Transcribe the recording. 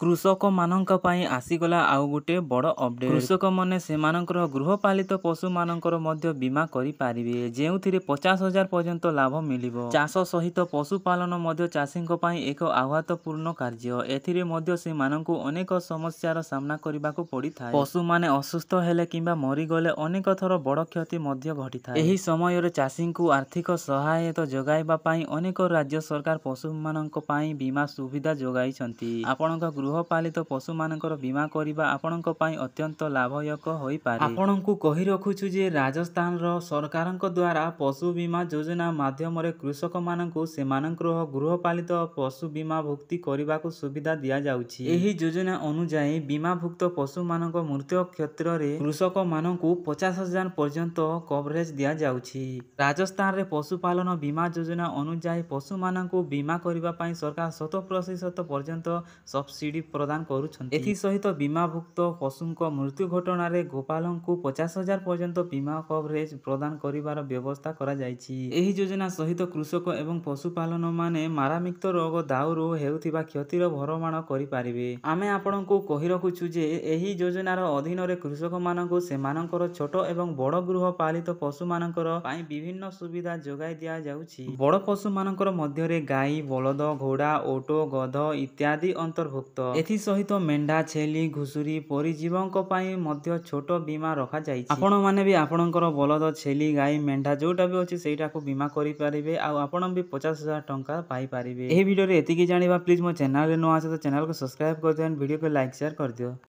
କୃଷକମାନଙ୍କ ପାଇଁ ଆସିଗଲା ଆଉ ଗୋଟେ ବଡ଼ ଅପଡେଟ୍। କୃଷକମାନେ ସେମାନଙ୍କର ଗୃହପାଳିତ ପଶୁମାନଙ୍କର ମଧ୍ୟ ବୀମା କରିପାରିବେ, ଯେଉଁଥିରେ 50,000 ପର୍ଯ୍ୟନ୍ତ ଲାଭ ମିଳିବ। ଚାଷ ସହିତ ପଶୁପାଳନ ମଧ୍ୟ ଚାଷୀଙ୍କ ପାଇଁ ଏକ ଆହ୍ୱାନପୂର୍ଣ୍ଣ କାର୍ଯ୍ୟ। ଏଥିରେ ମଧ୍ୟ ସେମାନଙ୍କୁ ଅନେକ ସମସ୍ୟାର ସାମ୍ନା କରିବାକୁ ପଡ଼ିଥାଏ। ପଶୁମାନେ ଅସୁସ୍ଥ ହେଲେ କିମ୍ବା ମରିଗଲେ ଅନେକ ଥର ବଡ଼ କ୍ଷତି ମଧ୍ୟ ଘଟିଥାଏ। ଏହି ସମୟରେ ଚାଷୀଙ୍କୁ ଆର୍ଥିକ ସହାୟତା ଯୋଗାଇବା ପାଇଁ ଅନେକ ରାଜ୍ୟ ସରକାର ପଶୁମାନଙ୍କ ପାଇଁ ବୀମା ସୁବିଧା ଯୋଗାଇଛନ୍ତି। ଆପଣଙ୍କ ଗୃହପାଳିତ ପଶୁମାନଙ୍କର ବୀମା କରିବା ଆପଣଙ୍କ ପାଇଁ ଅତ୍ୟନ୍ତ ଲାଭଦାୟକ ହୋଇପାରେ। ଆପଣଙ୍କୁ କହି ରଖୁଛୁ ଯେ ରାଜସ୍ଥାନର ସରକାରଙ୍କ ଦ୍ୱାରା ପଶୁ ବୀମା ଯୋଜନା ମାଧ୍ୟମରେ କୃଷକମାନଙ୍କୁ ସେମାନଙ୍କର ଗୃହପାଳିତ ପଶୁ ବୀମା ଭୁକ୍ତି କରିବାକୁ ସୁବିଧା ଦିଆଯାଉଛି। ଏହି ଯୋଜନା ଅନୁଯାୟୀ ବୀମାଭୁକ୍ତ ପଶୁମାନଙ୍କ ମୃତ୍ୟୁ କ୍ଷେତ୍ରରେ କୃଷକମାନଙ୍କୁ 50,000 ପର୍ଯ୍ୟନ୍ତ କଭରେଜ ଦିଆଯାଉଛି। ରାଜସ୍ଥାନରେ ପଶୁପାଳନ ବୀମା ଯୋଜନା ଅନୁଯାୟୀ ପଶୁମାନଙ୍କୁ ବୀମା କରିବା ପାଇଁ ସରକାର 70% ପର୍ଯ୍ୟନ୍ତ ସବସିଡି ପ୍ରଦାନ କରୁଛନ୍ତି। ଏଥିସହିତ ବୀମାଭୁକ୍ତ ପଶୁଙ୍କ ମୃତ୍ୟୁ ଘଟଣାରେ ଗୋପାଳଙ୍କୁ 50,000 ପର୍ଯ୍ୟନ୍ତ ବୀମା କଭରେଜ ପ୍ରଦାନ କରିବାର ବ୍ୟବସ୍ଥା କରାଯାଇଛି। ଏହି ଯୋଜନା ସହିତ କୃଷକ ଏବଂ ପଶୁପାଳକମାନେ ମାରାତ୍ମକ ରୋଗ ଦାଉରୁ ହେଉଥିବା କ୍ଷତିର ଭରଣା କରିପାରିବେ। ଆମେ ଆପଣଙ୍କୁ କହି ରଖୁଛୁ ଯେ ଏହି ଯୋଜନାର ଅଧୀନରେ କୃଷକମାନଙ୍କୁ ସେମାନଙ୍କର ଛୋଟ ଏବଂ ବଡ଼ ଗୃହପାଳିତ ପଶୁମାନଙ୍କର ପାଇଁ ବିଭିନ୍ନ ସୁବିଧା ଯୋଗାଇ ଦିଆଯାଉଛି। ବଡ଼ ପଶୁମାନଙ୍କର ମଧ୍ୟରେ ଗାଈ, ବଳଦ, ଘୋଡ଼ା, ଓଟ, ଗଧ ଇତ୍ୟାଦି ଅନ୍ତର୍ଭୁକ୍ତ। ଏଥିସହିତ ମେଣ୍ଢା, ଛେଳି, ଘୁଷୁରି ପରି ଜୀବଙ୍କ ପାଇଁ ମଧ୍ୟ ଛୋଟ ବୀମା ରଖାଯାଇଛି। ଆପଣମାନେ ବି ଆପଣଙ୍କର ବଳଦ, ଛେଳି, ଗାଈ, ମେଣ୍ଢା ଯୋଉଟା ବି ଅଛି ସେଇଟାକୁ ବୀମା କରିପାରିବେ ଆଉ ଆପଣ ବି 50,000 ଟଙ୍କା ପାଇପାରିବେ। ଏହି ଭିଡ଼ିଓରେ ଏତିକି ଜାଣିବା। ପ୍ଲିଜ୍ ମୋ ଚ୍ୟାନେଲରେ ନୂଆ ଅଛ ତ ଚ୍ୟାନେଲକୁ ସବସ୍କ୍ରାଇବ କରିଦିଅ, ଭିଡ଼ିଓକୁ ଲାଇକ୍ ସେୟାର କରିଦିଅ।